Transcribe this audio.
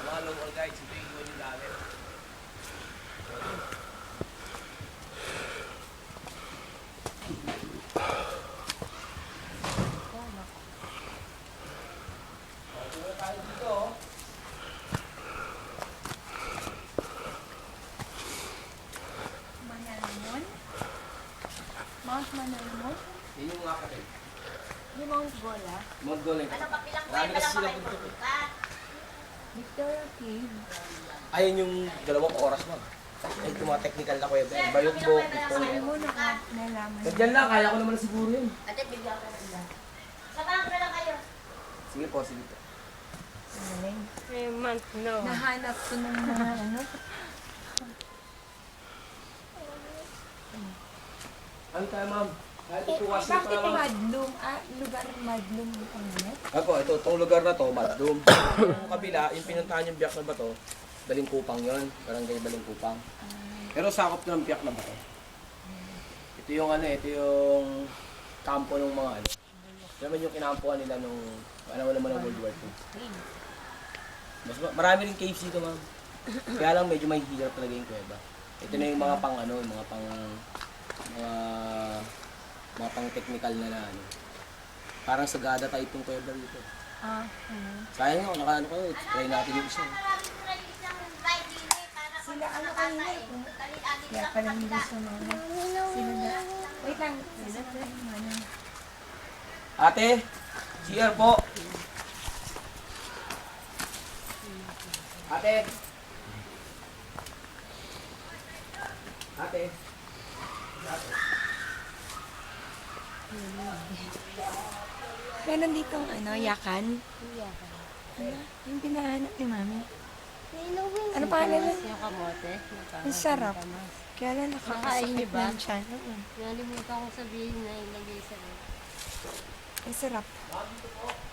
mga local guides, ito yung iwan yung gamit. Ito tayo dito, oh. Manalmon? Mount Manalmon? Yun yung mga kapit. Yung Mount Gola? Mount Golem. Ano pa pilang Marami kwenta kasi lang sila pa punto. Victoria Cave? Ayun yung 2 oras mo. Ay, ito mga technical na kuweba. Bayog-bok, Sabi mo nalaman. Ganyan lang, kaya ko naman na siguro yun. Ate, bigyan ka na. Samahan ko na lang kayo. Sige po, sige po. Galing. Month, no. Nahanap ko ng mga ano. Ano tayo, ma'am? Kahit ito kasi pa Bakit naman. Madlum? Lugar Madlum ang ano? Ako, itong lugar na to, Madlum. Yung kabila, yung pinuntahan yung biyak na bato, Balingkupang yun. Barangay Balingkupang. Pero sakop na ng biyak na bato. Ito yung ano, ito yung kampo ng mga ano. Naman yung kinampuan nila nung, alam mo naman ng World War II. Marami rin caves dito, ma'am. Kaya lang medyo may hirap talaga yung kuweba. Ito na yung mga pang ano, mga pang technical na ano. Parang sagada type yung kuweba dito. Sayang nga, nakaano kayo, try natin yung isa. Sila ano kanina eh. Kaya pala hindi sa mga. Sila na. Wait lang. Sila na yung ano. Ate, CR po. Ate. Ate. Meron ditong ano, yakan. Ano? Yung pinahanap ni Mami. Ano pangalan nun? Yung kamote. Ang sarap. Kaya lang Nakakain nakakasakit niyo ba? ng tiyan. Nalimutan ko sabihin na ilagay sa Ang sarap.